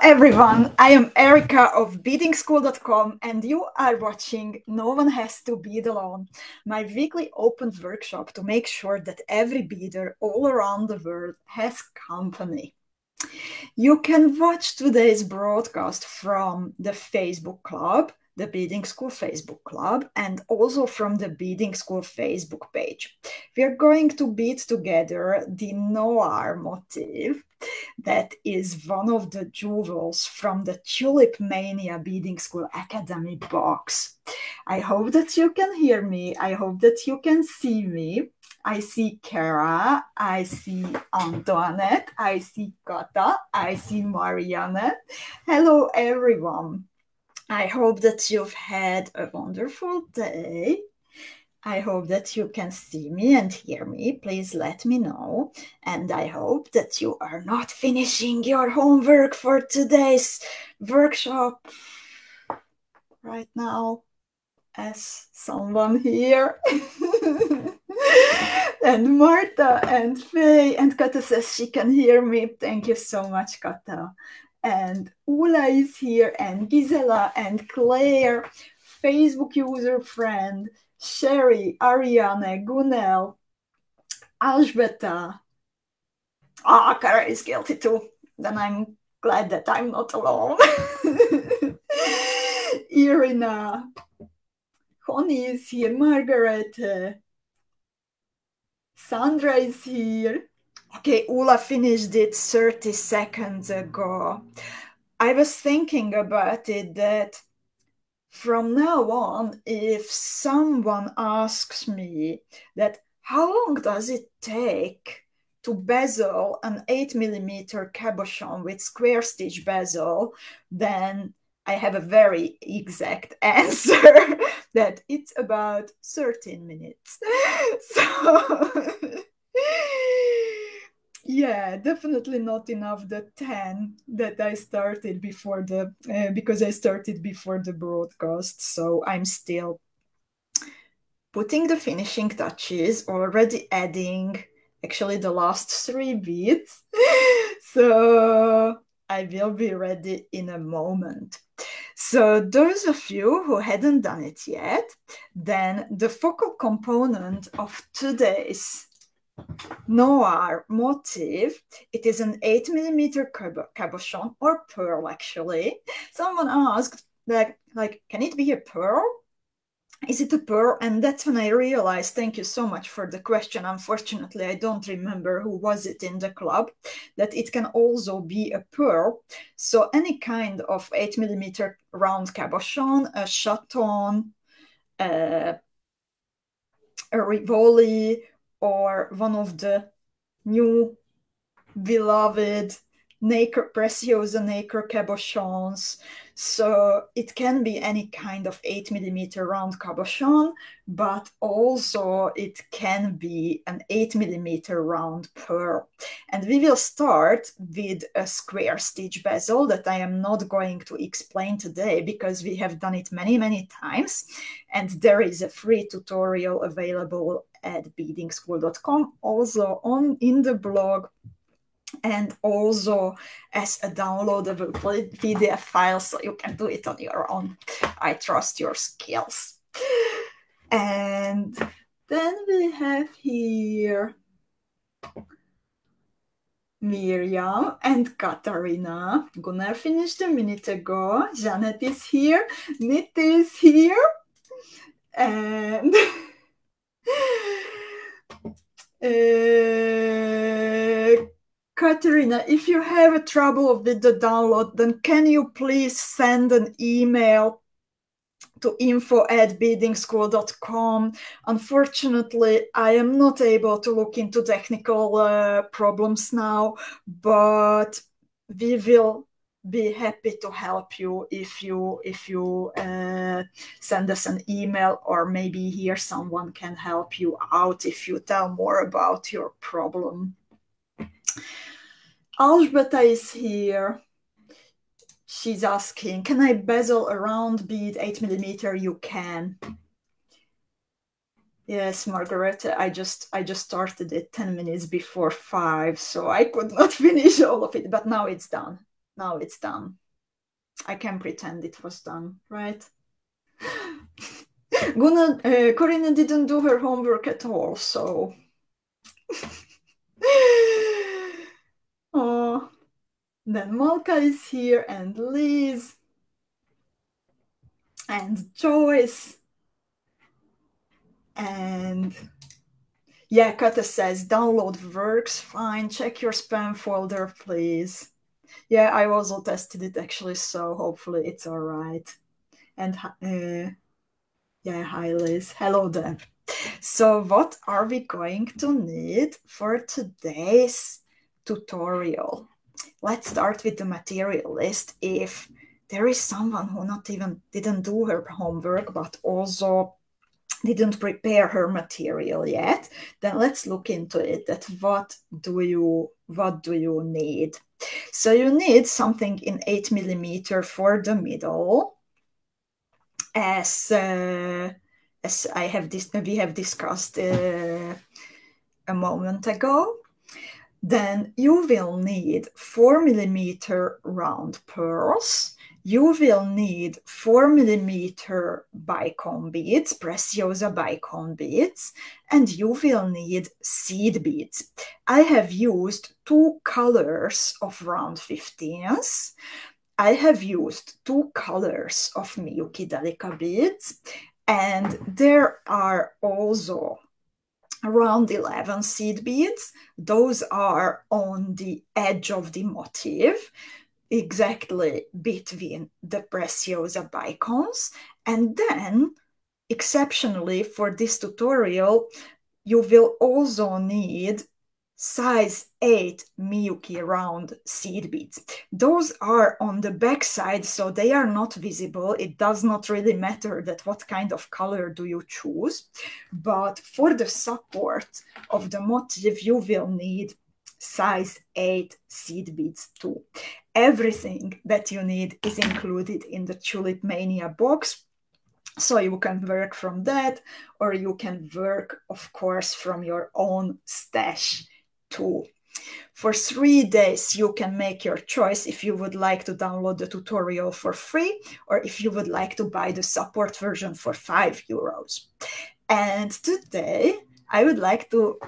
everyone, I am Erika of beadingschool.com and you are watching No One Has to Bead Alone, my weekly open workshop to make sure that every beader all around the world has company. You can watch today's broadcast from the Facebook Club, the Beading School Facebook Club, and also from the Beading School Facebook page. We are going to bead together the Noir motif. That is one of the jewels from the Tulip Mania Beading School Academy box. I hope that you can hear me. I hope that you can see me. I see Kara, I see Antoinette, I see Kata, I see Marianne. Hello, everyone. I hope that you've had a wonderful day. I hope that you can see me and hear me. Please let me know. And I hope that you are not finishing your homework for today's workshop right now as someone here. And Marta and Faye and Kata says she can hear me. Thank you so much, Kata. And Ula is here, and Gisela and Claire, Facebook user friend, Sherry, Ariane, Gunel, Alžbeta. Kara is guilty too. Then I'm glad that I'm not alone. Irina, Connie is here, Margaret, Sandra is here. Okay, Ula finished it 30 seconds ago. I was thinking about it that from now on, if someone asks me that how long does it take to bezel an 8mm cabochon with square stitch bezel, then I have a very exact answer that it's about 13 minutes. So yeah, definitely not enough the 10 that I started before the, because I started before the broadcast. So I'm still putting the finishing touches, already adding actually the last 3 beads. So I will be ready in a moment. So those of you who hadn't done it yet, then the focal component of today's Noir motif, it is an 8mm cabochon or pearl actually. Someone asked like, can it be a pearl? Is it a pearl? And that's when I realized, thank you so much for the question. Unfortunately, I don't remember who was it in the club, that it can also be a pearl. So any kind of 8mm round cabochon, a chaton, a Rivoli, or one of the new beloved nacre, Preciosa nacre cabochons. So it can be any kind of 8mm round cabochon, but also it can be an 8mm round pearl. And we will start with a square stitch bezel that I am not going to explain today because we have done it many, many times. And there is a free tutorial available at beadingschool.com, also in the blog, and also as a downloadable PDF file, so you can do it on your own. I trust your skills. And then we have here Miriam and Katarina. Gunnar finished a minute ago. Janet is here. Nit is here. And Katerina, if you have a trouble with the download, then can you please send an email to info@beadingschool.com. Unfortunately, I am not able to look into technical problems now, but we will be happy to help you if you send us an email, or maybe here someone can help you out if you tell more about your problem. Alžbeta is here. She's asking, can I bezel a round bead 8mm? You can. Yes, Margaret, I just started it 10 minutes before 5, so I could not finish all of it, but now it's done. now it's done. I can pretend it was done, right? Corinna didn't do her homework at all, so... Oh, then Malka is here, and Liz, and Joyce, and yeah, Kata says, download works fine, check your spam folder, please. Yeah, I also tested it actually, so hopefully it's all right. And yeah, hi Liz, hello Deb. So what are we going to need for today's tutorial? Let's start with the material list. If there is someone who not even didn't do her homework, but also didn't prepare her material yet, then let's look into it. That what do you need? So you need something in 8mm for the middle, as we have discussed a moment ago. Then you will need 4mm round pearls. You will need 4mm bicone beads, Preciosa bicone beads, and you will need seed beads. I have used 2 colors of round 15s. I have used 2 colors of Miyuki Delica beads, and there are also around 11 seed beads. Those are on the edge of the motif, exactly between the Preciosa bicones. And then, exceptionally for this tutorial, you will also need size 8 Miyuki round seed beads. Those are on the back side, so they are not visible. It does not really matter that what kind of color do you choose, but for the support of the motif, you will need size 8 seed beads too. Everything that you need is included in the Tulip Mania box, so you can work from that, or you can work, of course, from your own stash too. For 3 days, you can make your choice if you would like to download the tutorial for free, or if you would like to buy the support version for €5. And today, I would like to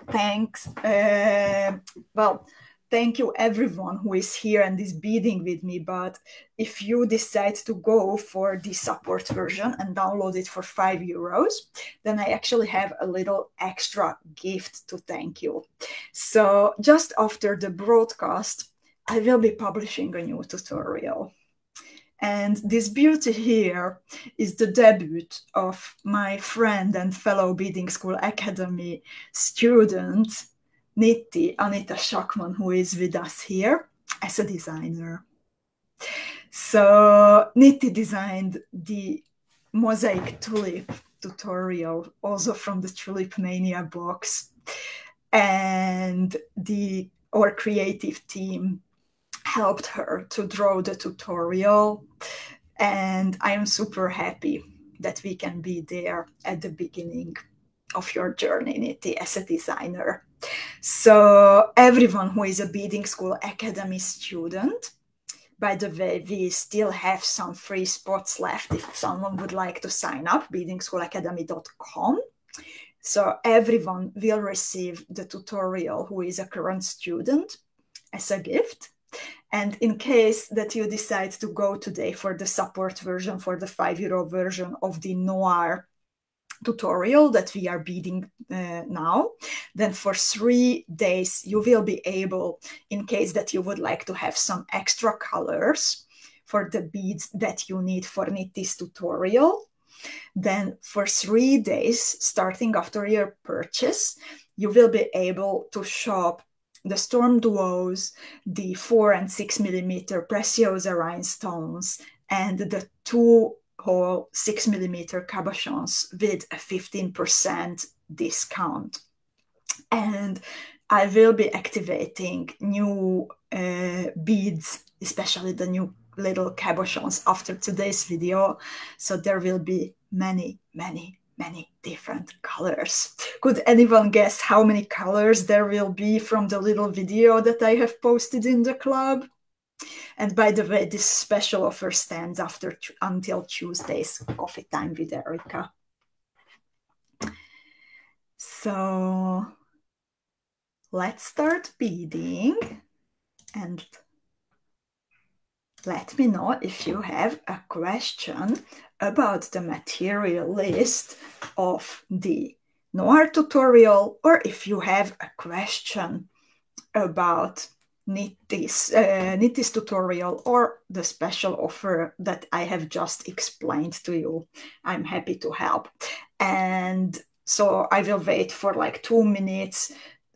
thank you everyone who is here and is beading with me, but if you decide to go for the support version and download it for €5, then I actually have a little extra gift to thank you. So just after the broadcast, I will be publishing a new tutorial. And this beauty here is the debut of my friend and fellow Beading School Academy student, Nitti Anita Schachman, who is with us here as a designer. So Nitti designed the mosaic tulip tutorial, also from the Tulip Mania box. And our creative team helped her to draw the tutorial. And I am super happy that we can be there at the beginning of your journey, Nitti, as a designer. So everyone who is a Beading School Academy student, by the way, we still have some free spots left if someone would like to sign up, beadingschoolacademy.com. So everyone will receive the tutorial who is a current student as a gift. And in case that you decide to go today for the support version, for the €5 version of the Noir tutorial that we are beading now, then for 3 days you will be able, in case that you would like to have some extra colors for the beads that you need for Nitti's tutorial, then for 3 days, starting after your purchase, you will be able to shop the Storm Duos, the 4 and 6mm Preciosa rhinestones, and the 2-hole 6mm cabochons with a 15% discount. And I will be activating new beads, especially the new little cabochons, after today's video. So there will be many, many, many different colors. Could anyone guess how many colors there will be from the little video that I have posted in the club? And by the way, this special offer stands until Tuesday's Coffee Time with Erica. So let's start beading, and let me know if you have a question about the material list of the Noir tutorial, or if you have a question about Knittis tutorial or the special offer that I have just explained to you. I'm happy to help. And so I will wait for like 2 minutes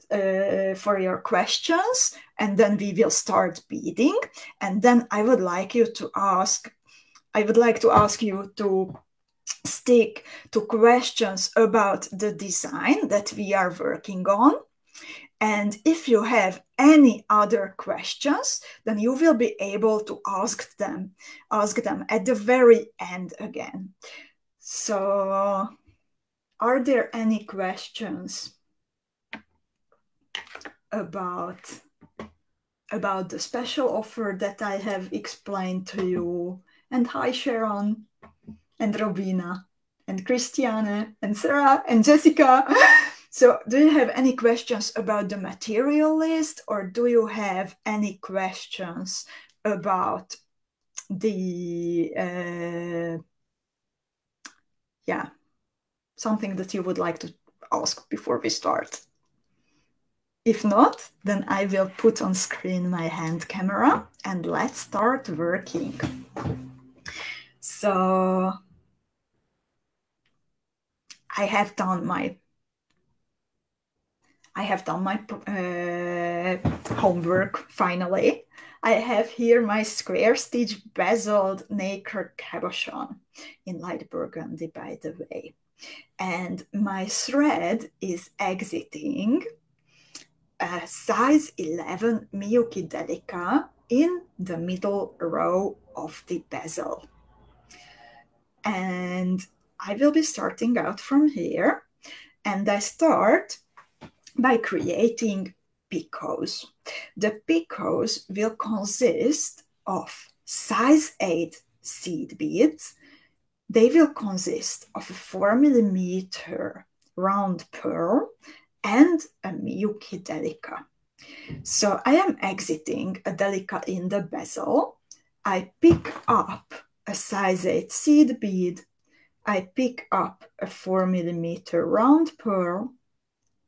for your questions, and then we will start beading. And then I would like to ask you to stick to questions about the design that we are working on. And if you have any other questions, then you will be able to ask them at the very end again. So, are there any questions about the special offer that I have explained to you? And hi, Sharon, and Robina, and Christiane, and Sarah, and Jessica. So do you have any questions about the material list, or do you have any questions about the, something that you would like to ask before we start? If not, then I will put on screen my hand camera and let's start working. So I have done my homework finally. I have here my square stitch bezeled nacre cabochon in light burgundy, by the way. And my thread is exiting a size 11 Miyuki Delica in the middle row of the bezel. And I will be starting out from here, and I start by creating picots. The picots will consist of size 8 seed beads. They will consist of a 4mm round pearl and a Miyuki Delica. So I am exiting a Delica in the bezel. I pick up a size 8 seed bead. I pick up a 4mm round pearl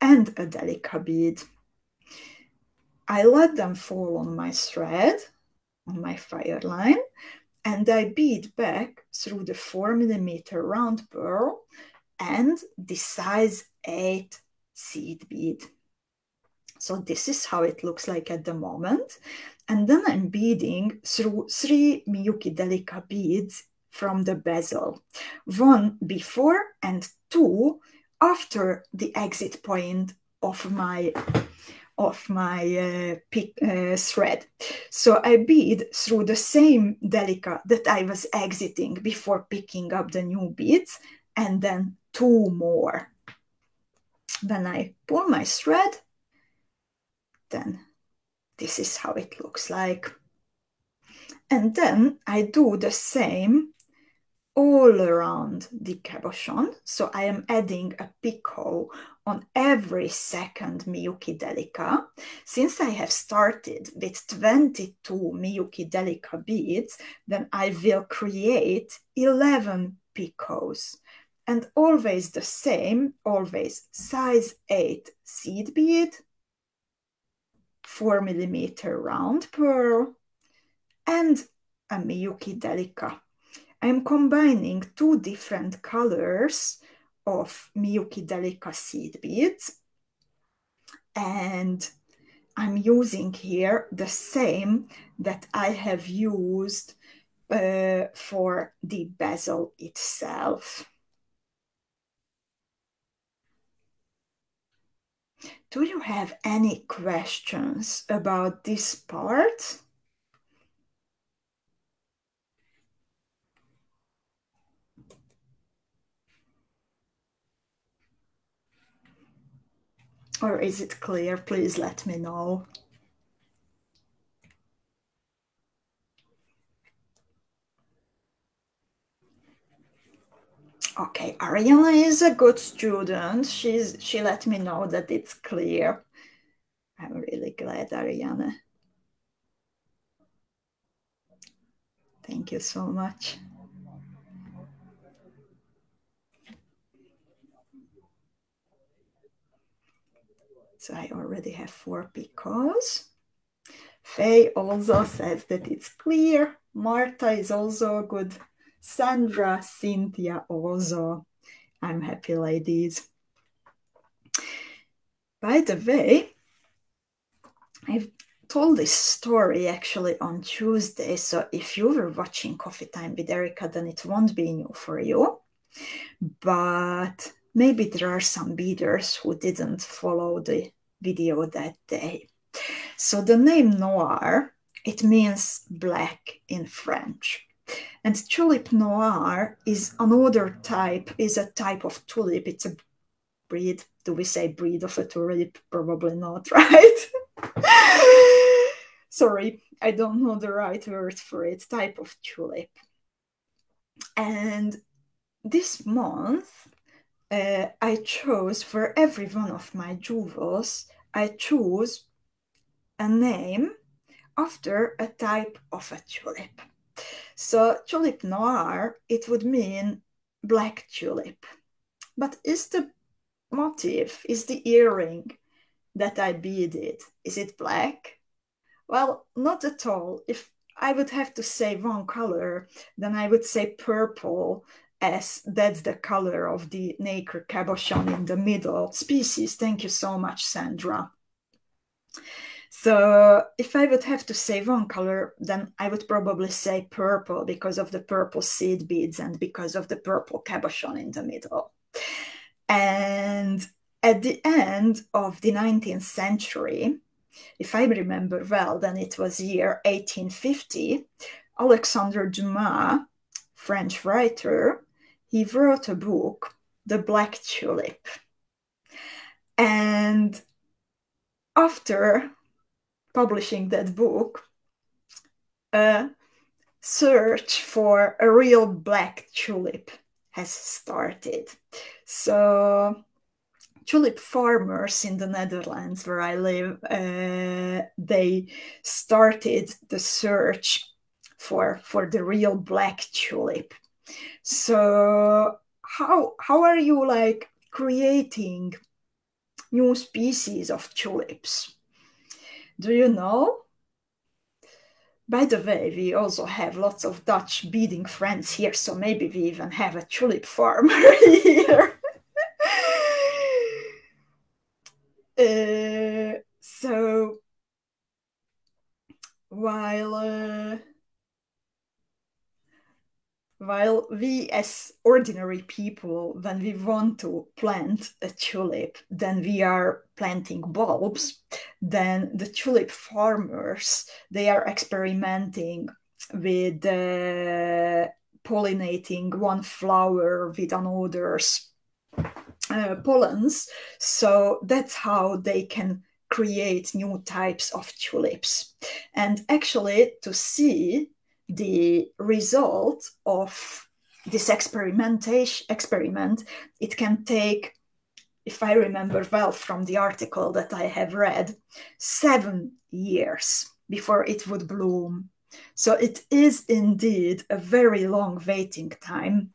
and a Delica bead. I let them fall on my thread, on my fire line, and I bead back through the 4mm round pearl and the size 8 seed bead. So this is how it looks like at the moment. And then I'm beading through 3 Miyuki Delica beads from the bezel, 1 before and 2 after the exit point of my thread. So I bead through the same Delica that I was exiting before picking up the new beads, and then 2 more. When I pull my thread, then this is how it looks like. And then I do the same all around the cabochon. So I am adding a picot on every second Miyuki Delica. Since I have started with 22 Miyuki Delica beads, then I will create 11 picots. And always the same, always size 8 seed bead, 4mm round pearl, and a Miyuki Delica. I'm combining 2 different colors of Miyuki Delica seed beads, and I'm using here the same that I have used for the bezel itself. Do you have any questions about this part? Or is it clear? Please let me know. Ariana is a good student. She let me know that it's clear. I'm really glad, Ariana. Thank you so much. So I already have 4 picos. Faye also says that it's clear. Marta is also good. Sandra, Cynthia also. I'm happy, ladies. By the way, I've told this story actually on Tuesday, so if you were watching Coffee Time with Erica, then it won't be new for you. But maybe there are some beaders who didn't follow the video that day. So the name Noir, it means black in French. And tulip noir is another type, is a type of tulip. It's a breed. Do we say breed of a tulip? Probably not, right? Sorry, I don't know the right word for it. Type of tulip. And this month, I chose for every one of my jewels, I chose a name after a type of a tulip. So tulip noir, it would mean black tulip. But is the motif, is the earring that I beaded, is it black? Well, not at all. If I would have to say one color, then I would say purple, as that's the color of the nacre cabochon in the middle species. Thank you so much, Sandra. So if I would have to say one color, then I would probably say purple because of the purple seed beads and because of the purple cabochon in the middle. And at the end of the 19th century, if I remember well, then it was year 1850, Alexandre Dumas, French writer, he wrote a book, The Black Tulip. And after publishing that book, a search for a real black tulip has started. So tulip farmers in the Netherlands, where I live, they started the search for the real black tulip. So how are you like creating new species of tulips? Do you know? By the way, we also have lots of Dutch beading friends here, so maybe we even have a tulip farmer here. So while we as ordinary people, when we want to plant a tulip, then we are planting bulbs, then the tulip farmers, they are experimenting with pollinating one flower with another's pollens. So that's how they can create new types of tulips. And actually, to see the result of this experiment, it can take, if I remember well from the article that I have read, 7 years before it would bloom. So it is indeed a very long waiting time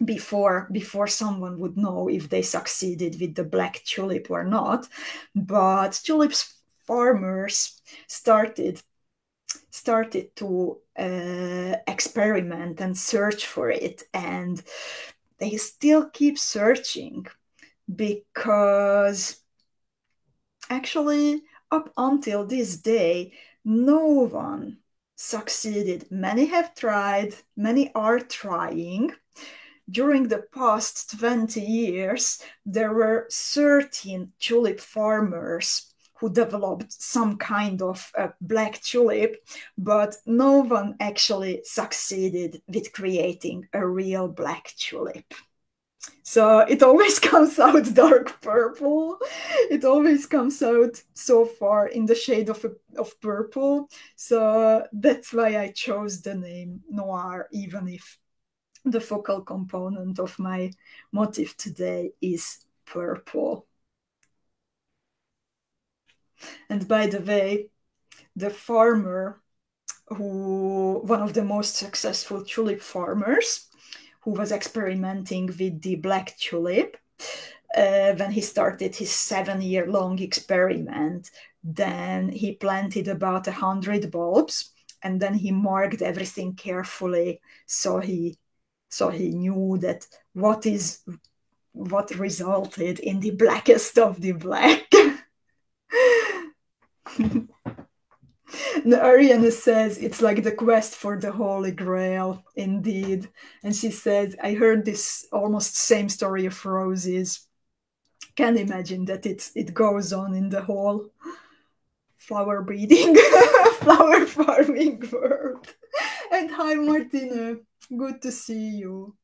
before someone would know if they succeeded with the black tulip or not. But tulips farmers started to experiment and search for it, and they still keep searching, because actually up until this day no one succeeded. Many have tried, many are trying. During the past 20 years, there were 13 tulip farmers who developed some kind of black tulip, but no one actually succeeded with creating a real black tulip. So it always comes out dark purple. It always comes out so far in the shade of purple. So that's why I chose the name Noir, even if the focal component of my motif today is purple. And by the way, the farmer one of the most successful tulip farmers, who was experimenting with the black tulip, when he started his 7-year-long experiment, then he planted about 100 bulbs, and then he marked everything carefully, so he knew that what resulted in the blackest of the black. Ariana says it's like the quest for the Holy Grail, indeed. And she says, I heard this almost same story of roses. Can't imagine that it goes on in the whole flower breeding, flower farming world. And hi, Martina. Good to see you.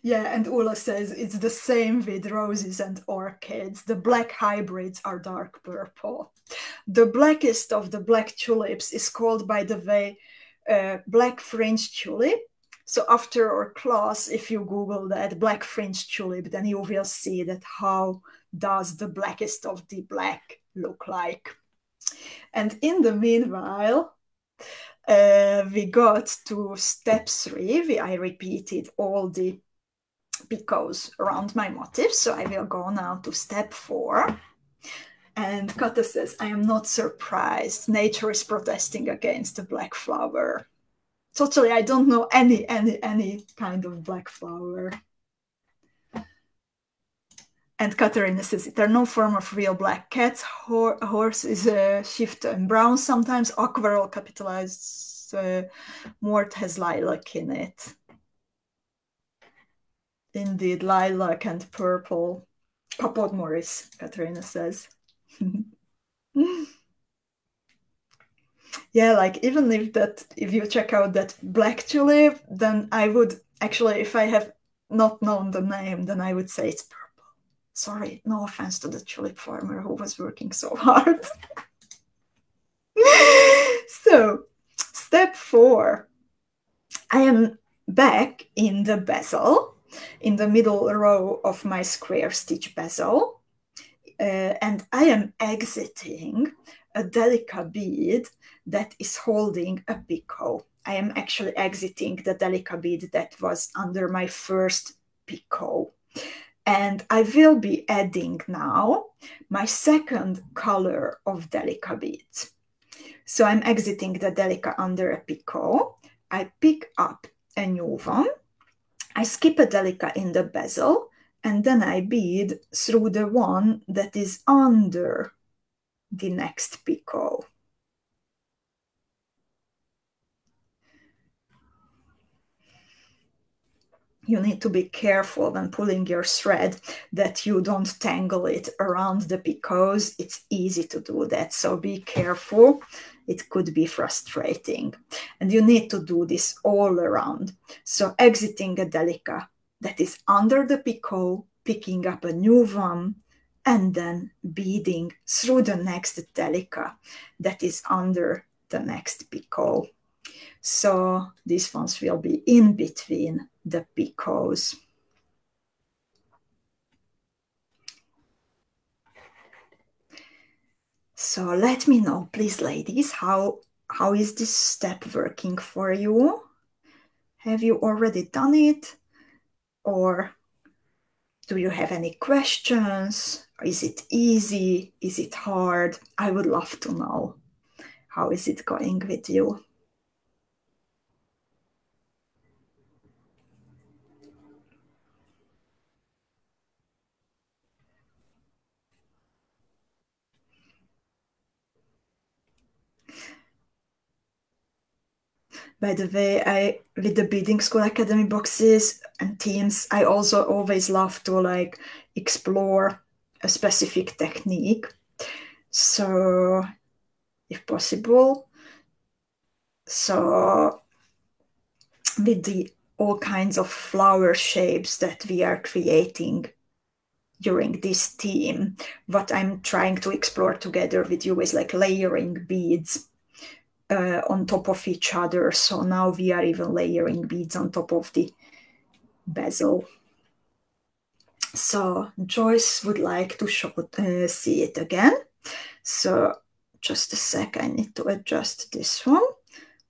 Yeah, and Ula says it's the same with roses and orchids. The black hybrids are dark purple. The blackest of the black tulips is called, by the way, black fringe tulip. So after our class, if you Google that black fringe tulip, then you will see that how does the blackest of the black look like. And in the meanwhile, we got to step 3. I repeated all the picots around my motif. So I will go now to step 4. And Kata says, I am not surprised. Nature is protesting against the black flower. Totally, I don't know any kind of black flower. And Katarina says, there are no form of real black cats. Horse is shift and brown sometimes. Aquarel capitalized. Mort has lilac in it. Indeed, lilac and purple. Capot Morris, Katarina says. Yeah, like even if you check out that black tulip, then I would actually, if I have not known the name, then I would say it's purple. Sorry, no offense to the tulip farmer who was working so hard. So, step 4. I am back in the bezel, in the middle row of my square stitch bezel, and I am exiting a Delica bead that is holding a picot. I am actually exiting the Delica bead that was under my first picot. And I will be adding now my second color of Delica beads. So I'm exiting the Delica under a picot. I pick up a new one. I skip a Delica in the bezel, and then I bead through the one that is under the next picot. You need to be careful when pulling your thread that you don't tangle it around the picots. It's easy to do that, so be careful. It could be frustrating. And you need to do this all around. So exiting a Delica that is under the picot, picking up a new one, and then beading through the next Delica that is under the next picot. So these ones will be in between the picots. So let me know, please, ladies, how is this step working for you? Have you already done it? Or do you have any questions? Is it easy? Is it hard? I would love to know. How is it going with you? By the way, with the Beading School Academy boxes and teams, I also always love to like explore a specific technique. So, if possible, so with the all kinds of flower shapes that we are creating during this theme, what I'm trying to explore together with you is like layering beads on top of each other. So now we are even layering beads on top of the bezel. So Joyce would like to see it again. So just a sec, I need to adjust this one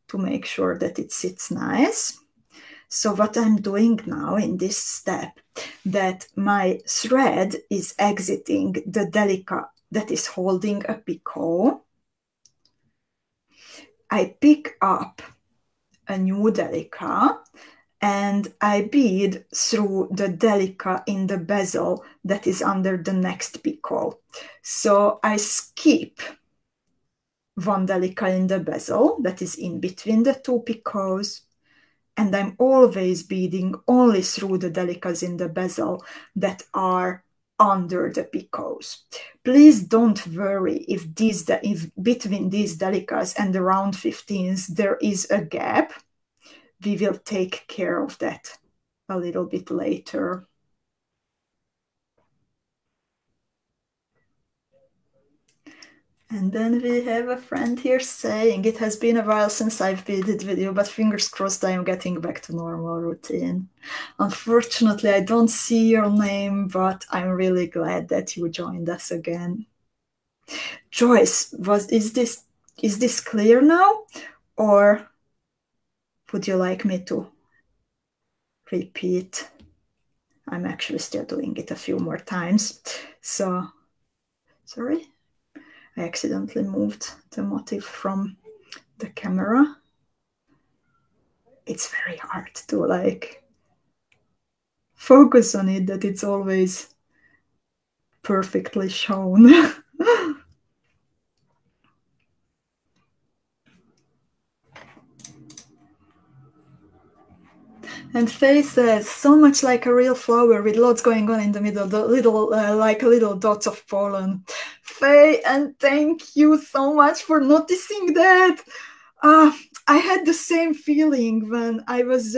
to make sure that it sits nice. So what I'm doing now in this step, that my thread is exiting the delica that is holding a picot. I pick up a new delica and I bead through the delica in the bezel that is under the next picot. So I skip one delica in the bezel that is in between the two picots, and I'm always beading only through the delicas in the bezel that are under the picots. Please don't worry if between these delicas and the round 15s there is a gap. We will take care of that a little bit later. And then we have a friend here saying, it has been a while since I've beaded with you, but fingers crossed I am getting back to normal routine. Unfortunately, I don't see your name, but I'm really glad that you joined us again. Joyce, is this clear now? Or would you like me to repeat? I'm actually still doing it a few more times. So, sorry. I accidentally moved the motif from the camera. It's very hard to like focus on it, that it's always perfectly shown. And Faye says, so much like a real flower with lots going on in the middle, the little like little dots of pollen. Faye, and thank you so much for noticing that. I had the same feeling when I was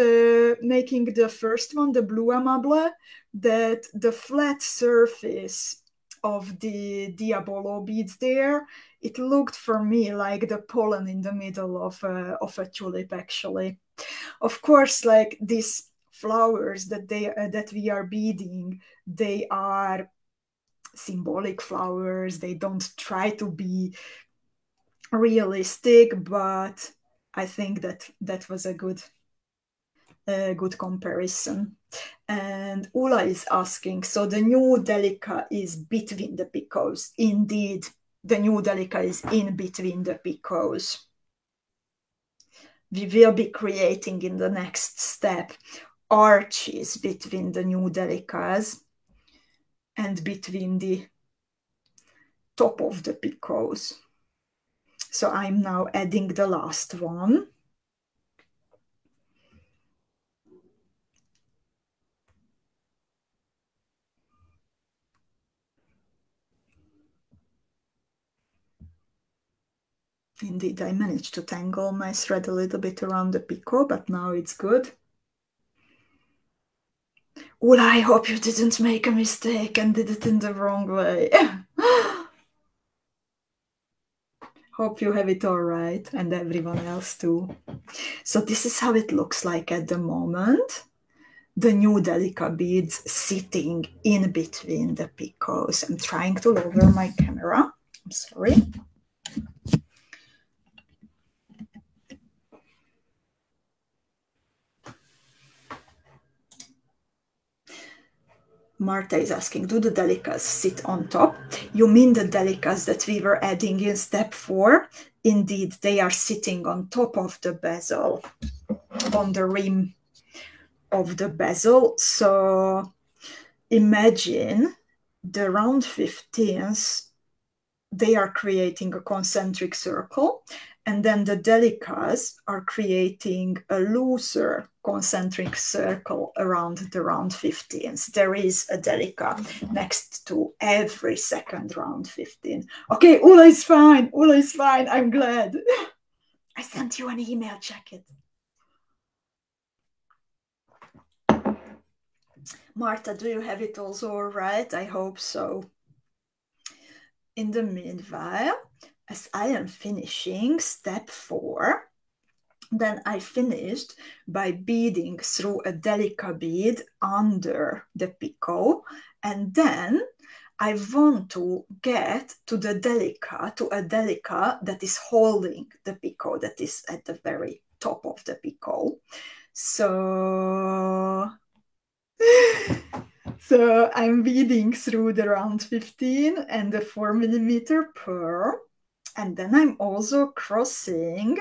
making the first one, the Blue Amable, that the flat surface of the Diabolo beads there, it looked for me like the pollen in the middle of a tulip, actually. Of course, like these flowers that we are beading, they are symbolic flowers. They don't try to be realistic, but I think that was a good comparison. And Ula is asking, so the new delica is between the picots? Indeed, the new delica is in between the picots. We will be creating in the next step arches between the new delicas and between the top of the picots. So I'm now adding the last one. Indeed, I managed to tangle my thread a little bit around the picot, but now it's good. Ula, I hope you didn't make a mistake and did it in the wrong way. Hope you have it all right, and everyone else too. So this is how it looks like at the moment. The new delica beads sitting in between the picots. I'm trying to lower my camera. I'm sorry. Marta is asking, do the delicas sit on top? You mean the delicas that we were adding in step 4? Indeed, they are sitting on top of the bezel, on the rim of the bezel. So imagine the round 15s, they are creating a concentric circle, and then the delicas are creating a looser concentric circle around the round 15s. There is a delica next to every second round 15. Okay, Ula is fine. Ula is fine. I'm glad. I sent you an email. Check it. Marta, do you have it also all right? I hope so. In the meanwhile, as I am finishing step 4, then I finished by beading through a delica bead under the picot, and then I want to get to the delica, to a delica that is holding the picot, that is at the very top of the picot. So I'm beading through the round 15 and the 4mm pearl, and then I'm also crossing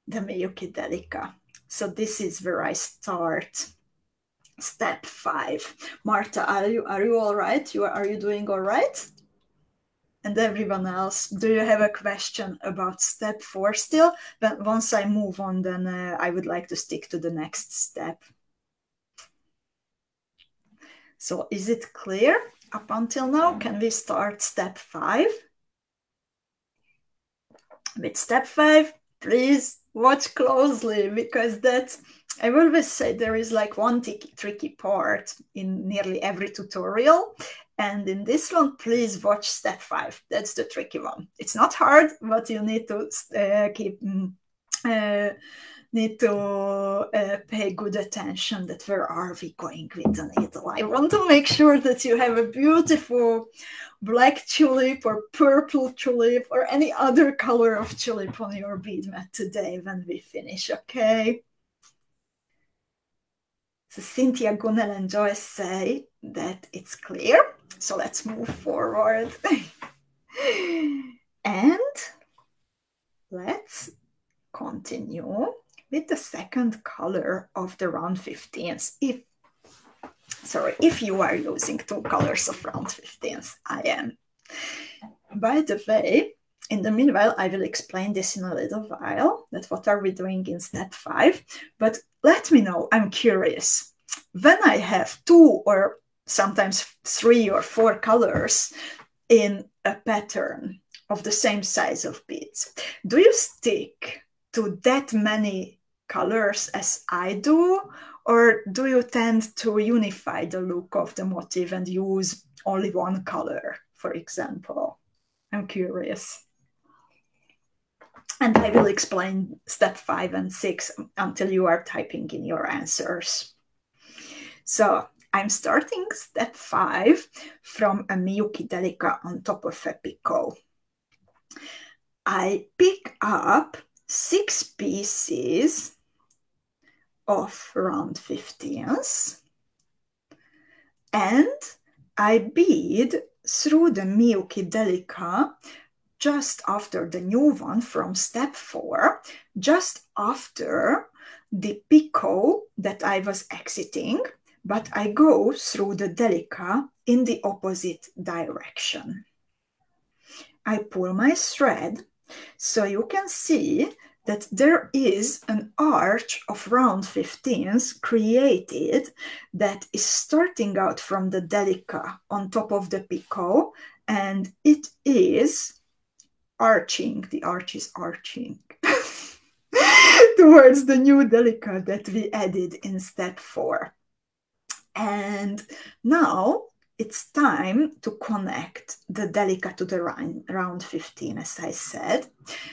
the Miyuki Delica. So this is where I start step 5. Marta, are you all right? Are you doing all right? And everyone else, do you have a question about step 4 still? But once I move on, then I would like to stick to the next step. So is it clear up until now? Can we start step 5? With step 5, please watch closely, because that's, I always say there is like one tricky part in nearly every tutorial. And in this one, please watch step 5. That's the tricky one. It's not hard, but you need to pay good attention that where are we going with the needle. I want to make sure that you have a beautiful black tulip or purple tulip or any other color of tulip on your bead mat today when we finish, okay? So Cynthia, Gunel, and Joyce say that it's clear. So let's move forward. And let's continue with the second color of the round 15s. If you are using 2 colors of round 15s, I am. By the way, in the meanwhile, I will explain this in a little while, that what are we doing in step 5. But let me know, I'm curious. When I have 2 or sometimes 3 or 4 colors in a pattern of the same size of beads, do you stick to that many colors as I do? Or do you tend to unify the look of the motif and use only one color, for example? I'm curious. And I will explain step 5 and 6 until you are typing in your answers. So I'm starting step 5 from a Miyuki Delica on top of a picot. I pick up 6 pieces of round 15s and I bead through the Miyuki Delica just after the new one from step 4, just after the picot that I was exiting, but I go through the Delica in the opposite direction. I pull my thread, so you can see that there is an arch of round 15s created that is starting out from the Delica on top of the picot, and it is arching, the arch is arching towards the new Delica that we added in step 4. And now it's time to connect the Delica to the round 15, as I said.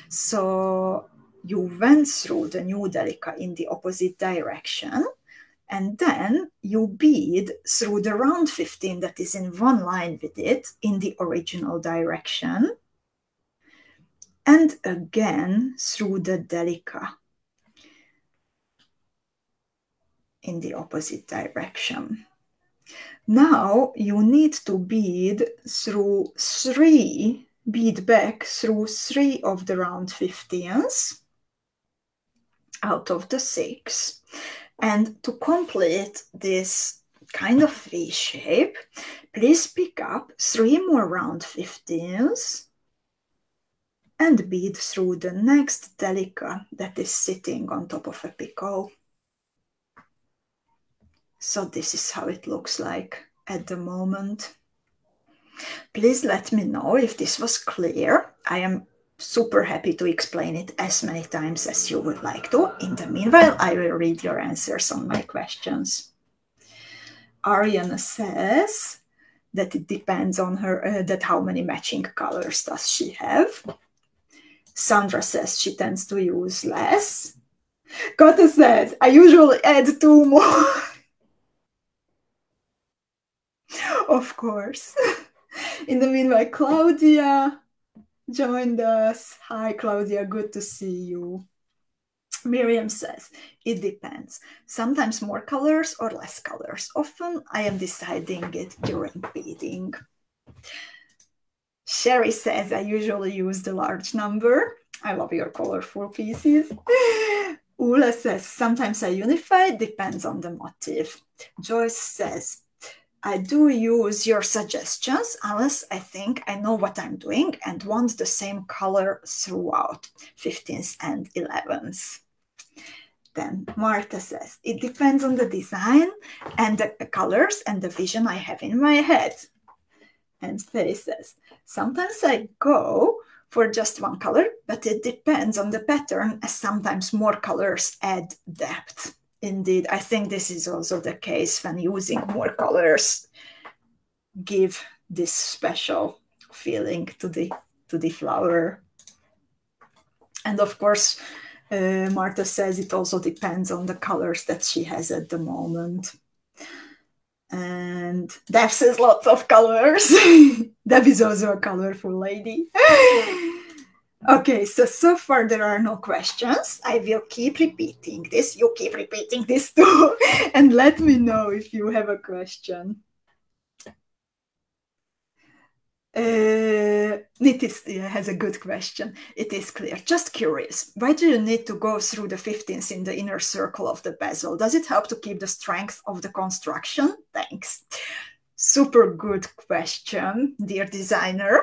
So you went through the new Delica in the opposite direction, and then you bead through the round 15 that is in one line with it in the original direction, and again through the Delica in the opposite direction. Now you need to bead back through 3 of the round 15s out of the 6. And to complete this kind of V shape, please pick up 3 more round 15s and bead through the next Delica that is sitting on top of a picot. So this is how it looks like at the moment. Please let me know if this was clear. I am super happy to explain it as many times as you would like to. In the meanwhile, I will read your answers on my questions. Ariana says, that it depends on her, that how many matching colors does she have. Sandra says she tends to use less. Kata says, I usually add 2 more. Of course. In the meanwhile, Claudia joined us. Hi, Claudia, good to see you. Miriam says, it depends. Sometimes more colors or less colors. Often I am deciding it during beading. Sherry says, I usually use the large number. I love your colorful pieces. Ula says, sometimes I unify, depends on the motif. Joyce says, I do use your suggestions unless I think I know what I'm doing and want the same color throughout 15s and 11s. Then Martha says, it depends on the design and the colors and the vision I have in my head. And Faye says, sometimes I go for just one color, but it depends on the pattern, as sometimes more colors add depth. Indeed, I think this is also the case when using more colors, give this special feeling to the flower. And of course, Martha says it also depends on the colors that she has at the moment. And Deb says lots of colors. Deb is also a colorful lady. Okay, so far there are no questions. I will keep repeating this. You keep repeating this too. And let me if you have a question. Nitis has a good question. It is clear. Just curious. Why do you need to go through the 15s in the inner circle of the bezel? Does it help to keep the strength of the construction? Thanks. Super good question, dear designer.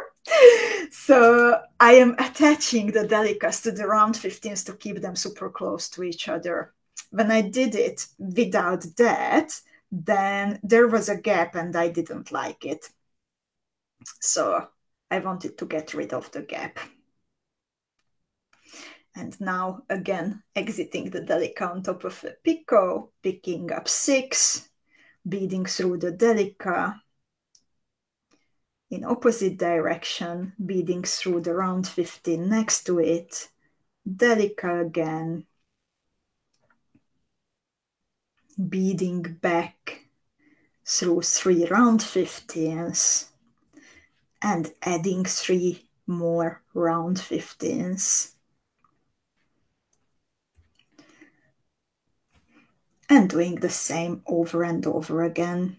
So I am attaching the delicas to the round 15s to keep them super close to each other. When I did it without that, then there was a gap and I didn't like it. So I wanted to get rid of the gap. And now again, exiting the delica on top of a picot, picking up 6, beading through the delica in opposite direction, beading through the round 15 next to it, delica again, beading back through 3 round 15s, and adding 3 more round 15s. And doing the same over and over again.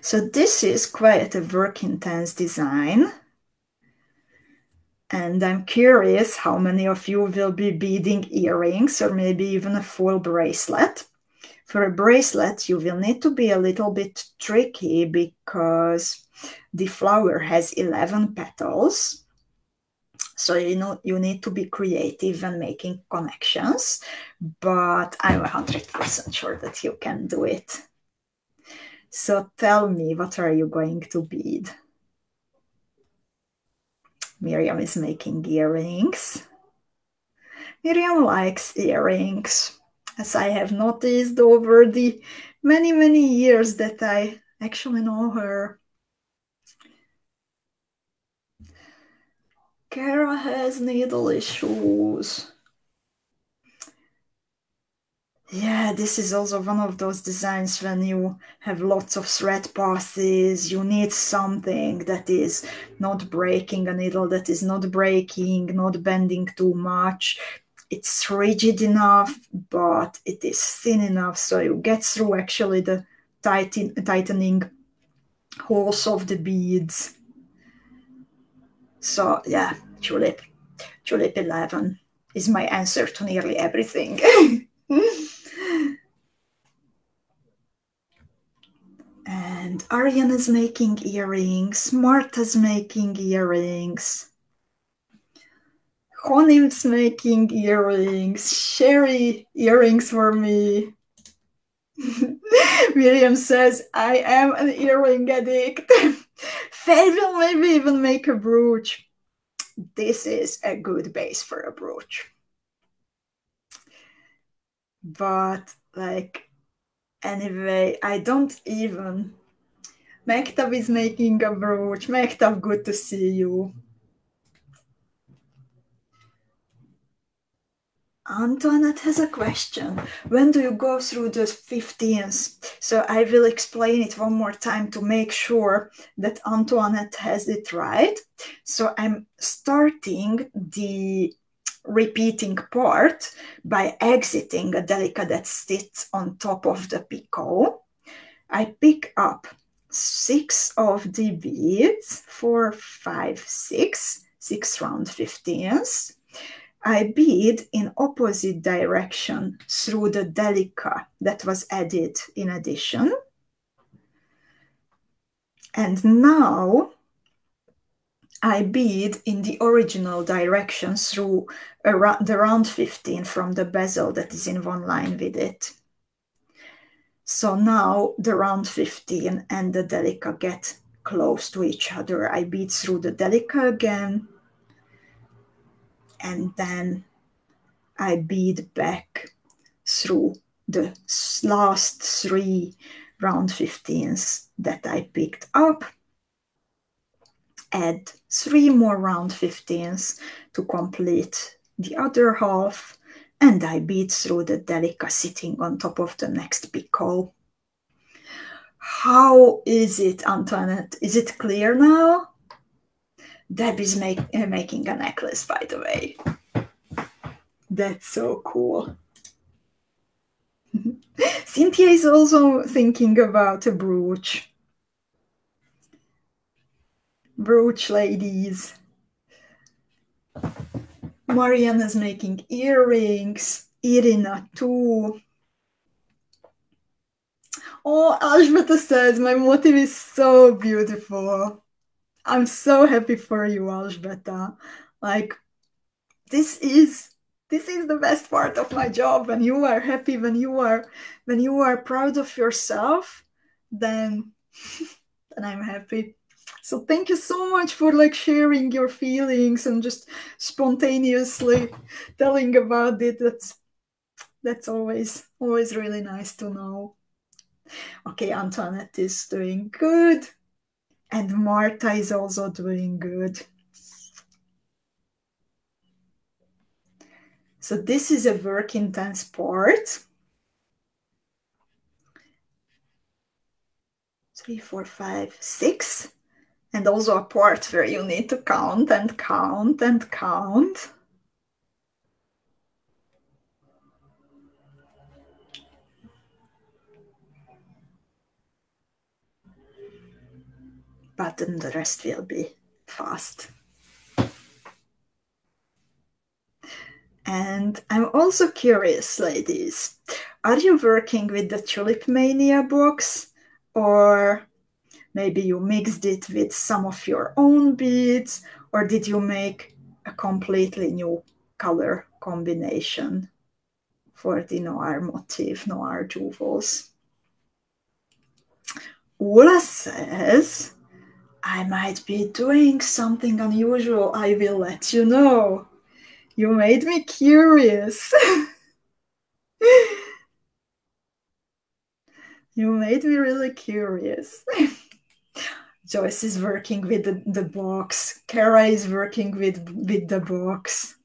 So this is quite a work-intense design. And I'm curious how many of you will be beading earrings or maybe even a full bracelet. For a bracelet, you will need to be a little bit tricky because the flower has 11 petals. So you need to be creative when making connections, but I'm 100% sure that you can do it. So tell me, what are you going to bead? Miriam is making earrings. Miriam likes earrings, as I have noticed over the many, many years that I actually know her. Kara has needle issues. Yeah, this is also one of those designs when you have lots of thread passes, you need something that is not breaking a needle, that is not breaking, not bending too much. It's rigid enough, but it is thin enough so you get through actually the tightening holes of the beads. So yeah, Tulip 11 is my answer to nearly everything. And Ariane is making earrings, Martha's making earrings, Honim's making earrings, Sherry earrings for me. Miriam says, I am an earring addict. Faye will maybe even make a brooch. This is a good base for a brooch. But like, anyway, I don't even. Mektab is making a brooch. Mektab, good to see you. Antoinette has a question. When do you go through the 15th? So I will explain it one more time to make sure that Antoinette has it right. So I'm starting the repeating part by exiting a delica that sits on top of the picot. I pick up 6 of the beads, 4, 5, 6 round 15ths. I bead in opposite direction through the delica that was added in addition. And now I bead in the original direction through the round 15 from the bezel that is in one line with it. So now the round 15 and the delica get close to each other. I bead through the delica again, and then I bead back through the last 3 round 15s that I picked up, add 3 more round 15s to complete the other half, and I bead through the delica sitting on top of the next picot. How is it, Antoinette? Is it clear now? Debbie's making a necklace, by the way. That's so cool. Cynthia is also thinking about a brooch. Brooch ladies. Marianne is making earrings. Irina too. Oh, Alžbeta says my motif is so beautiful. I'm so happy for you, Alžbeta. Like, this is the best part of my job. When you are happy, when you are proud of yourself, then I'm happy. So thank you so much for like sharing your feelings and just spontaneously telling about it. That's always really nice to know. Okay, Antoinette is doing good, and Marta is also doing good. So this is a work intense part. 3, 4, 5, 6. And also a part where you need to count and count and count. But then the rest will be fast. And I'm also curious, ladies, are you working with the Tulip Mania box, or maybe you mixed it with some of your own beads, or did you make a completely new color combination for the Noir motif, Noir jewels? Ula says, I might be doing something unusual. I will let you know. You made me curious. You made me really curious. Joyce is working with the box. Kara is working with the box.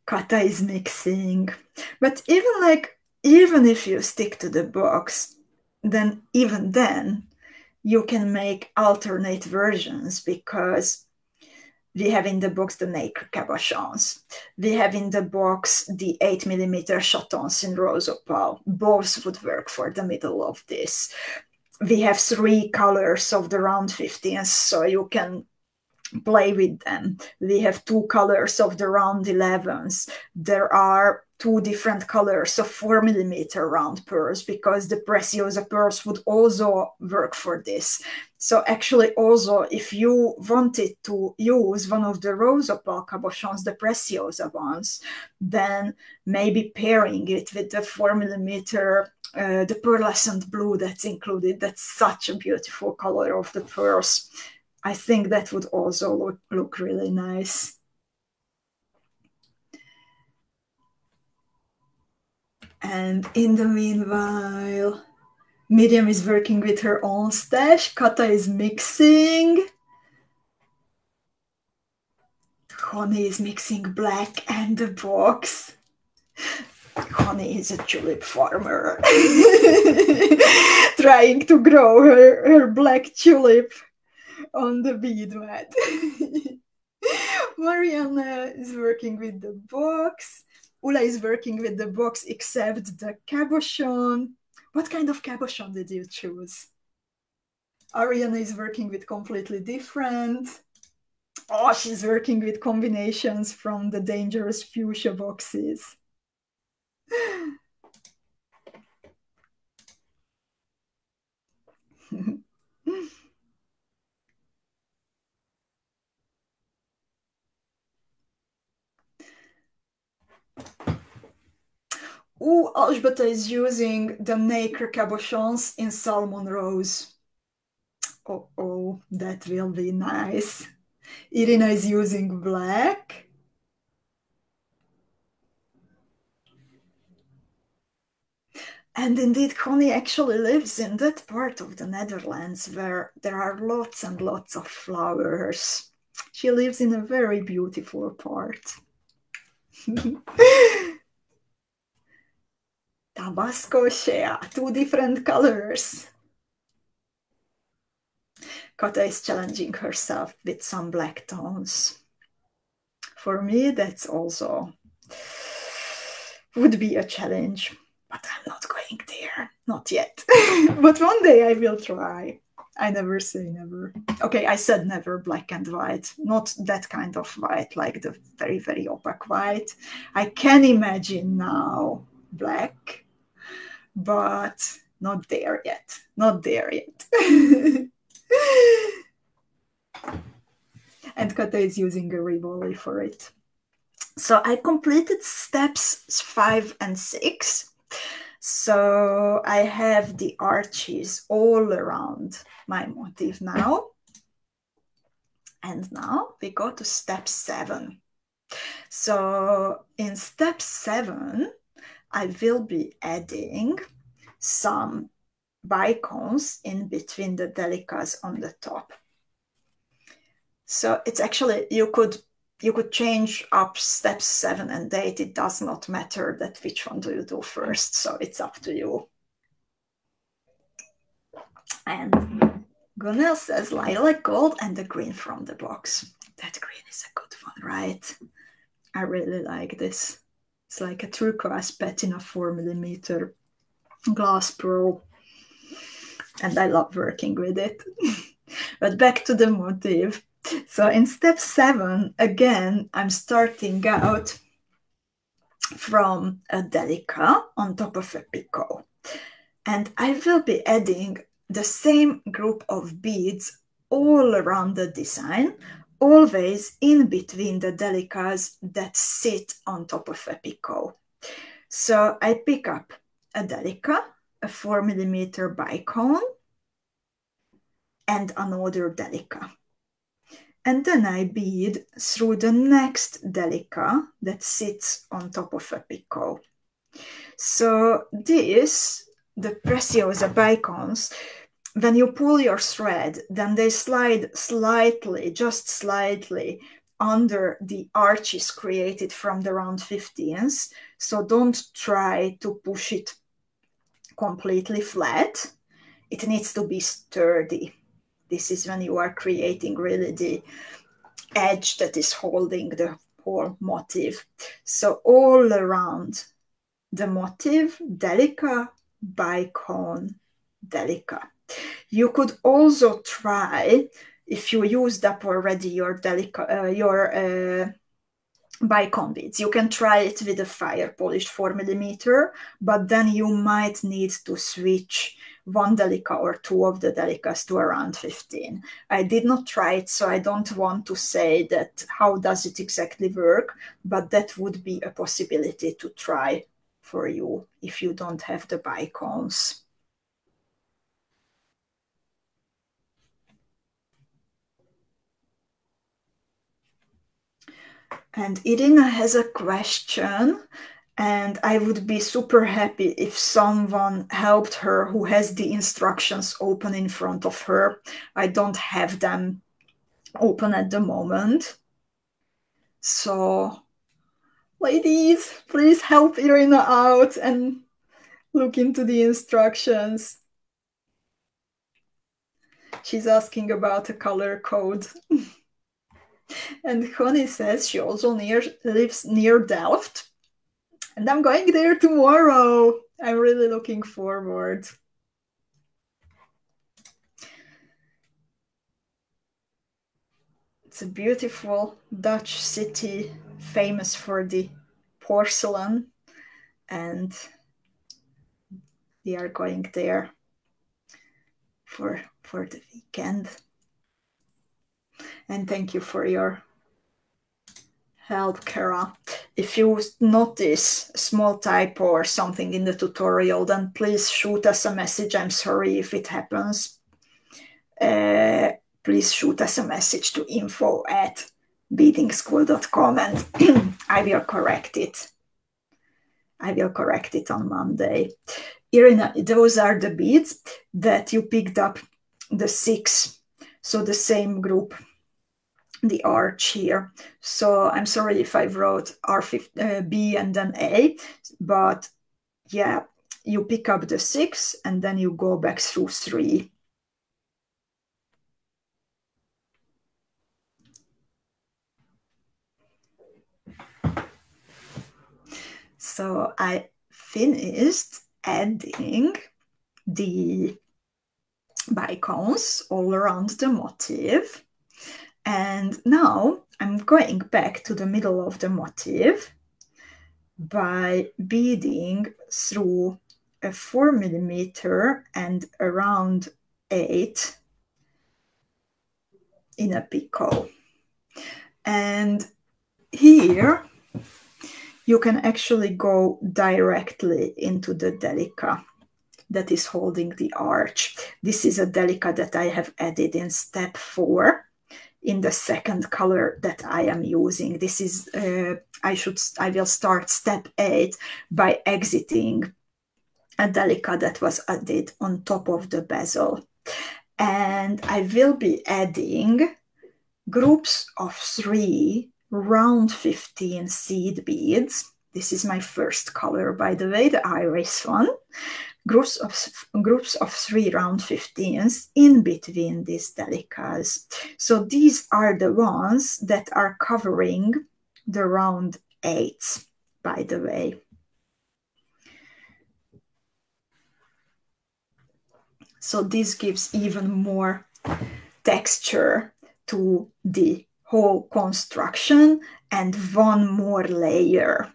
Kata is mixing. But even if you stick to the box, then even then you can make alternate versions, because we have in the box the nacre cabochons. We have in the box the 8mm chatons in rose opal. Both would work for the middle of this. We have 3 colors of the round 15s, so you can play with them. We have 2 colors of the round 11s. There are 2 different colors of 4mm round pearls, because the Preciosa pearls would also work for this. So actually also, if you wanted to use one of the rose opal cabochons, the Preciosa ones, then maybe pairing it with the 4mm the pearlescent blue that's included. That's such a beautiful color of the pearls. I think that would also look really nice. And in the meanwhile, Miriam is working with her own stash. Kata is mixing. Connie is mixing black and the box. Connie is a tulip farmer trying to grow her black tulip on the bead mat. Mariana is working with the box. Ula is working with the box except the cabochon. What kind of cabochon did you choose? Ariana is working with completely different. Oh, she's working with combinations from the Dangerous Fuchsia boxes. Ooh, Algebata is using the Nacre cabochons in Salmon Rose. Oh, that will be nice. Irina is using black. And indeed, Connie actually lives in that part of the Netherlands where there are lots and lots of flowers. She lives in a very beautiful part. Tabasco Shea, 2 different colors. Kata is challenging herself with some black tones. For me, that's also would be a challenge, but I'm not going there, not yet. But one day I will try. I never say never. Okay, I said never black and white, not that kind of white, like the very, very opaque white. I can imagine now black, but not there yet, not there yet. And Kata is using a Rivoli for it. So I completed steps 5 and 6. So I have the arches all around my motif now. And now we go to step 7. So in step 7, I will be adding some bicones in between the delicas on the top. So it's actually, you could change up steps 7 and 8. It does not matter that which one do you do first. So it's up to you. And Gunel says lilac gold and the green from the box. That green is a good one, right? I really like this. It's like a turquoise patina 4mm glass pearl. And I love working with it. But back to the motif. So in step 7, again, I'm starting out from a delica on top of a picot. And I will be adding the same group of beads all around the design, always in between the delicas that sit on top of a picot. So I pick up a delica, a 4mm bicone, and another delica. And then I bead through the next delica that sits on top of a picot. So this, the Preciosa bicones, when you pull your thread, then they slide slightly, just slightly, under the arches created from the round 15s. So don't try to push it completely flat. It needs to be sturdy. This is when you are creating really the edge that is holding the whole motif. So all around the motif, delica, bicone, delica. You could also try, if you used up already your delica, your bicone beads, you can try it with a fire polished 4mm, but then you might need to switch 1 delica or 2 of the delicas to around 15. I did not try it, so I don't want to say that how does it exactly work, but that would be a possibility to try for you if you don't have the bicones. And Irina has a question, and I would be super happy if someone helped her who has the instructions open in front of her. I don't have them open at the moment. So, ladies, please help Irina out and look into the instructions. She's asking about a color code. And Connie says she also lives near Delft. And I'm going there tomorrow. I'm really looking forward. It's a beautiful Dutch city, famous for the porcelain. And we are going there for the weekend. And thank you for your help, Kara. If you notice a small typo or something in the tutorial, then please shoot us a message. I'm sorry if it happens. Please shoot us a message to info@beadingschool.com and I will correct it. I will correct it on Monday. Irina, those are the beads that you picked up, the 6, so the same group, the arch here. So I'm sorry if I wrote B and then A, but yeah, you pick up the 6 and then you go back through 3. So I finished adding the bicons all around the motif. And now I'm going back to the middle of the motif by beading through a 4 millimeter and around 8 in a picot. And here you can actually go directly into the delica that is holding the arch. This is a delica that I have added in step 4 in the second color that I am using. This is, I will start step 8 by exiting a delica that was added on top of the bezel. And I will be adding groups of 3 round 15 seed beads. This is my first color, by the way, the iris one. Groups of 3 round 15s in between these delicas. So these are the ones that are covering the round 8s, by the way. So this gives even more texture to the whole construction and one more layer.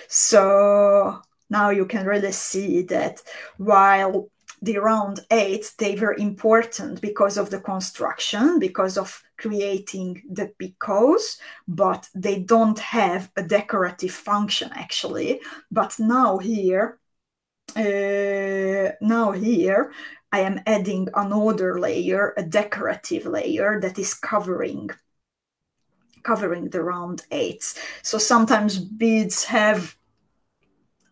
So now you can really see that while the round 8s, they were important because of the construction, because of creating the picots, but they don't have a decorative function actually. But now here, I am adding another layer, a decorative layer that is covering the round 8s. So sometimes beads have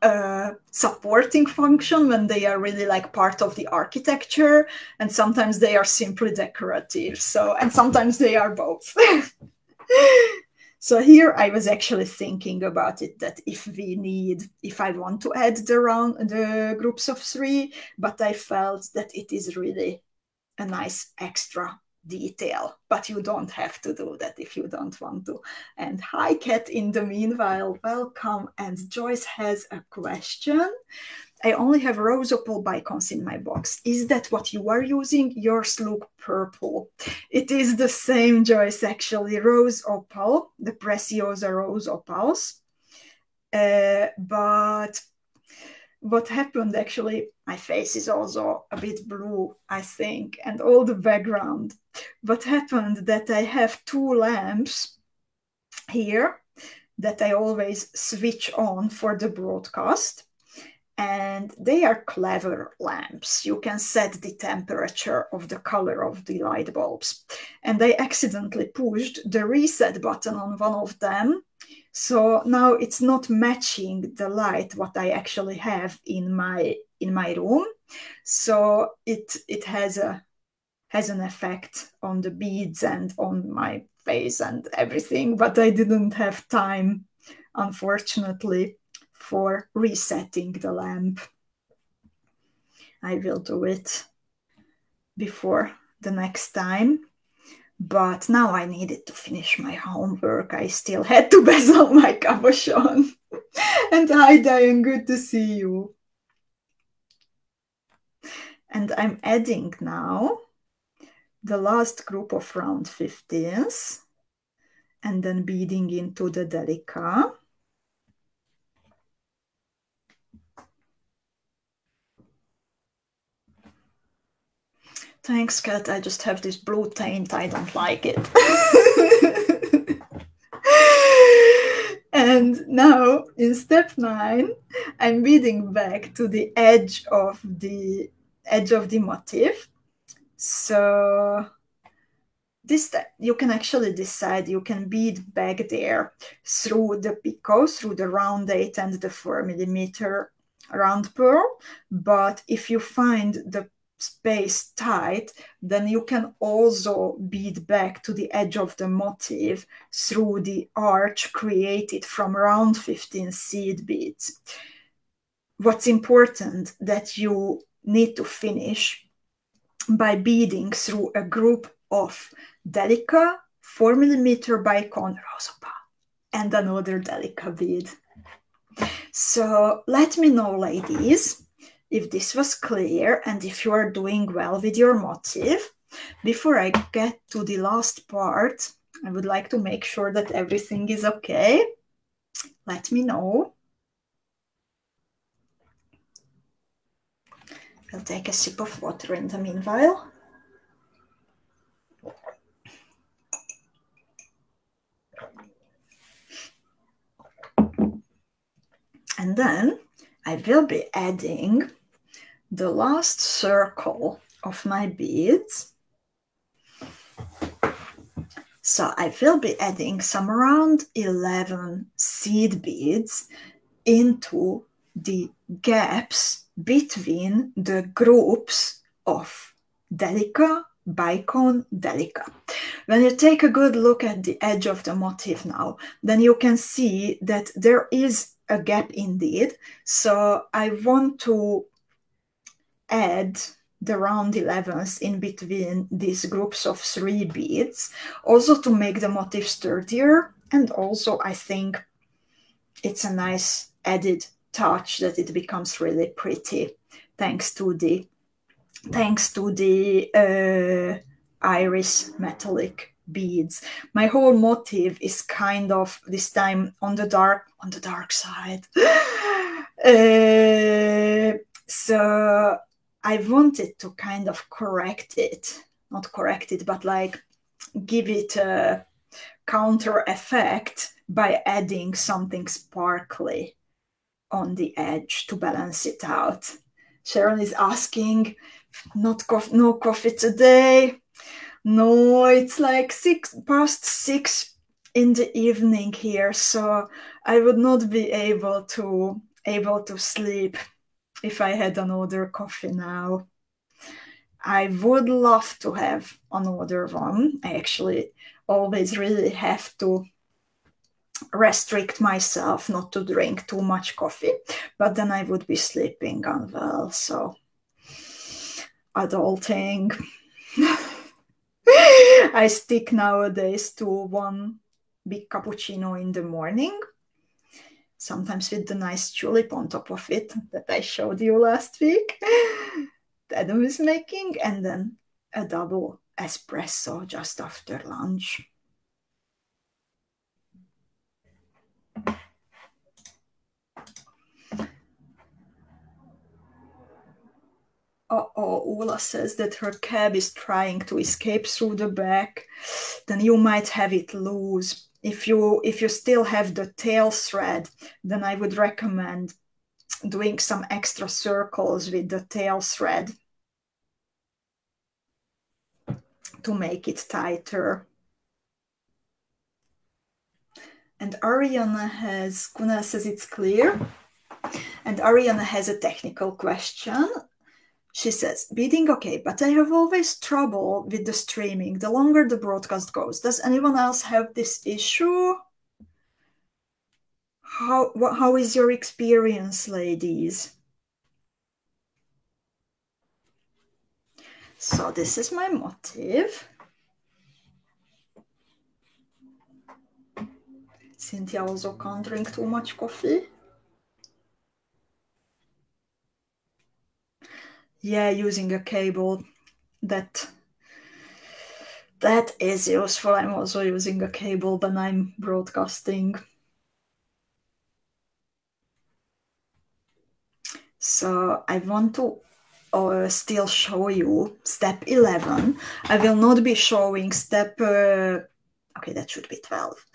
a supporting function when they are really like part of the architecture, and sometimes they are simply decorative. So, and sometimes they are both. So here I was actually thinking about it, that if I want to add the groups of 3, but I felt that it is really a nice extra detail, but you don't have to do that if you don't want to. And hi, Kat, in the meanwhile, welcome. And Joyce has a question. I only have rose opal bicons in my box. Is that what you are using? Yours look purple. It is the same, Joyce, actually. Rose opal, the Preciosa rose opals. But what happened actually, my face is also a bit blue, I think, and all the background. What happened that I have 2 lamps here that I always switch on for the broadcast. And they are clever lamps. You can set the temperature of the color of the light bulbs. And I accidentally pushed the reset button on one of them, So now it's not matching the light what I actually have in my room. So it has an effect on the beads and on my face and everything, but I didn't have time, unfortunately, for resetting the lamp. I will do it before the next time. But now I needed to finish my homework. I still had to bezel my cabochon. And hi, Diane, good to see you. And I'm adding now the last group of round 15s and then beading into the delica. Thanks, Kat. I just have this blue taint. I don't like it. And now in step 9, I'm beading back to the edge of the motif. So this you can actually decide, you can bead back there through the picot, through the round 8 and the 4mm round pearl. But if you find the space tight, then you can also bead back to the edge of the motif through the arch created from round 15 seed beads. What's important that you need to finish by beading through a group of delica, 4mm bicone rosopa, and another delica bead. So let me know, ladies, if this was clear and if you are doing well with your motif. Before I get to the last part, I would like to make sure that everything is okay. Let me know. I'll take a sip of water in the meanwhile. And then I will be adding the last circle of my beads. So I will be adding some around 11 seed beads into the gaps between the groups of delica, bicone, delica. When you take a good look at the edge of the motif now, then you can see that there is a gap indeed. So I want to add the round 11s in between these groups of 3 beads, also to make the motif sturdier, and also I think it's a nice added touch that it becomes really pretty thanks to the iris metallic beads. My whole motif is kind of this time on the dark side. So I wanted to kind of correct it, not correct it, but like give it a counter effect by adding something sparkly on the edge to balance it out. Sharon is asking, no coffee today. No, it's like 6:06 in the evening here, so I would not be able to sleep if I had another coffee now. I would love to have another one. I actually always really have to restrict myself not to drink too much coffee, but then I would be sleeping unwell. So adulting. I stick nowadays to 1 big cappuccino in the morning, sometimes with the nice tulip on top of it that I showed you last week that Adam is making, and then a double espresso just after lunch. Uh-oh, Ula says that her cab is trying to escape through the back. Then you might have it loose. If you still have the tail thread, then I would recommend doing some extra circles with the tail thread to make it tighter. And Ariana has, Kunal says it's clear. And Ariana has a technical question. She says, beading okay, but I have always trouble with the streaming the longer the broadcast goes. Does anyone else have this issue? How is your experience, ladies? So this is my motif. Cynthia also can't drink too much coffee. Yeah, using a cable, that is useful. I'm also using a cable when I'm broadcasting. So I want to still show you step 11. I will not be showing step, okay, that should be 12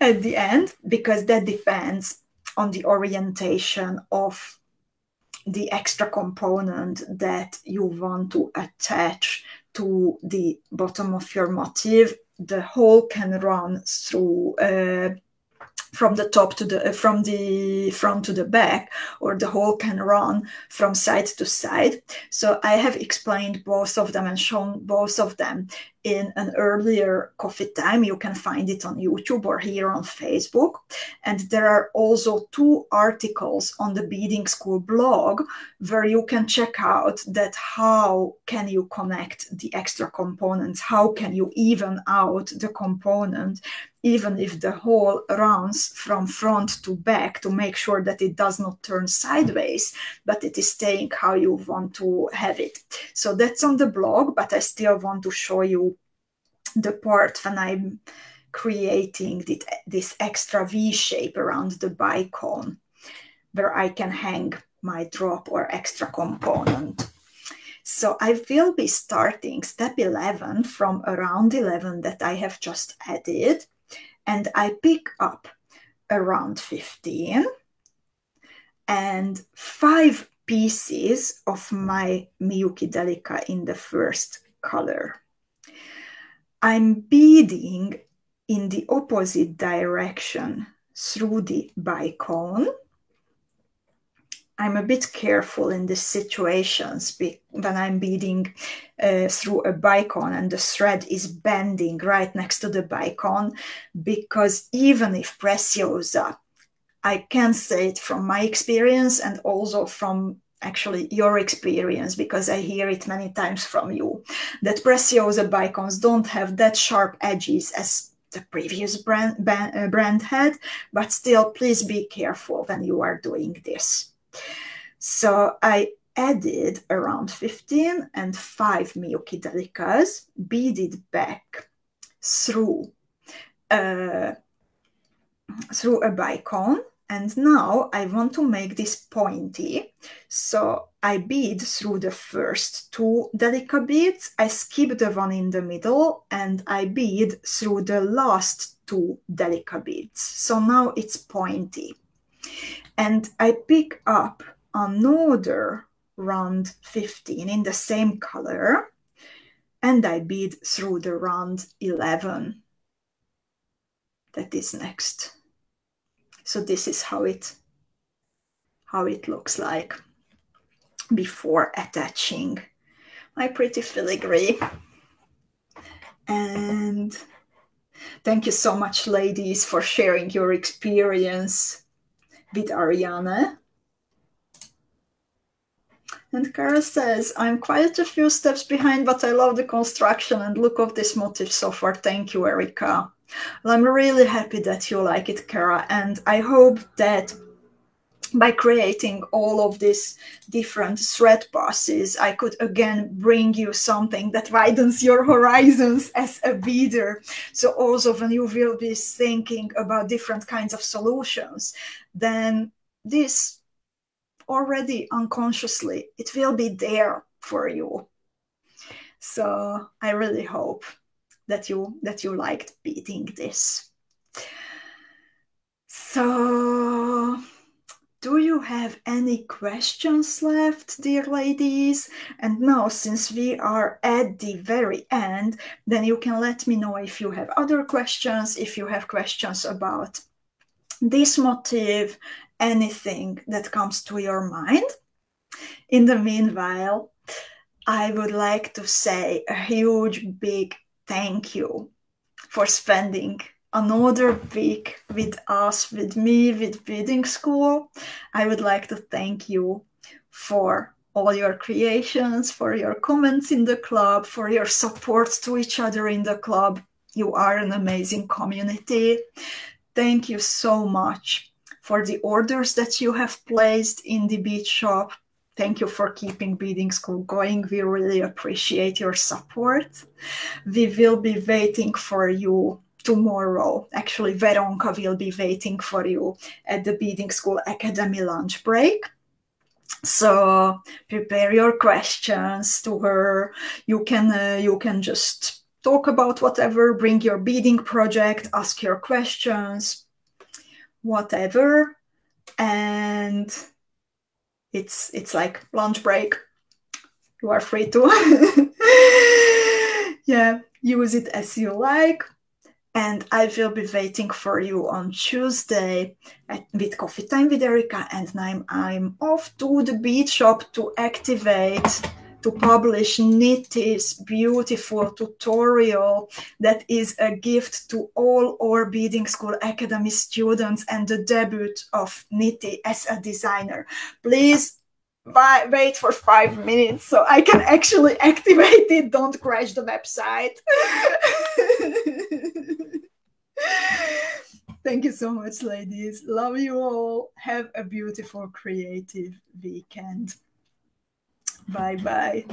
at the end, because that depends on the orientation of the extra component that you want to attach to the bottom of your motif. The whole can run through from the top to from the front to the back, or the whole can run from side to side. So I have explained both of them and shown both of them in an earlier coffee time. You can find it on YouTube or here on Facebook. And there are also 2 articles on the Beading School blog where you can check out that how can you connect the extra components, how can you even out the component, even if the whole runs from front to back, to make sure that it does not turn sideways, but it is staying how you want to have it. So that's on the blog, but I still want to show you the part when I'm creating this extra V shape around the bicone, where I can hang my drop or extra component. So I will be starting step 11 from around 11 that I have just added, and I pick up around 15 and 5 pieces of my Miyuki Delica in the first color. I'm beading in the opposite direction through the bicone. I'm a bit careful in these situations when I'm beading through a bicone and the thread is bending right next to the bicone, because even if Preciosa, I can say it from my experience and also from actually your experience, because I hear it many times from you, that Preciosa bicones don't have that sharp edges as the previous brand had, but still please be careful when you are doing this. So I added around 15 and 5 Miyuki Delicas, beaded back through a bicone, and now I want to make this pointy. So I bead through the first 2 Delica beads, I skip the one in the middle, and I bead through the last 2 Delica beads. So now it's pointy. And I pick up another round 15 in the same color, and I bead through the round 11 that is next. So this is how it looks like before attaching my pretty filigree. And thank you so much, ladies, for sharing your experience with Ariana. And Cara says, I'm quite a few steps behind, but I love the construction and look of this motif so far. Thank you, Erica. Well, I'm really happy that you like it, Cara, and I hope that by creating all of these different thread passes, I could again bring you something that widens your horizons as a beader. So also when you will be thinking about different kinds of solutions, then this already unconsciously, it will be there for you. So I really hope that you liked beading this. So do you have any questions left, dear ladies? And now, since we are at the very end, then you can let me know if you have other questions, if you have questions about this motif, anything that comes to your mind. In the meanwhile, I would like to say a huge, big thank you for spending another week with us, with me, with Bidding School. I would like to thank you for all your creations, for your comments in the club, for your support to each other in the club. You are an amazing community. Thank you so much for the orders that you have placed in the bead shop. Thank you for keeping Bidding School going. We really appreciate your support. We will be waiting for you tomorrow. Actually, Veronka will be waiting for you at the Bidding School Academy lunch break. So prepare your questions to her. You can just talk about whatever, bring your beading project, ask your questions, whatever. And it's like lunch break. You are free to yeah, use it as you like. And I will be waiting for you on Tuesday with Coffee Time with Erica. And I'm off to the bead shop to activate, to publish Nitty's beautiful tutorial that is a gift to all our Bidding School Academy students and the debut of Nitty as a designer. Please wait for 5 minutes so I can actually activate it. Don't crash the website. Thank you so much, ladies. Love you all. Have a beautiful creative weekend. Bye-bye.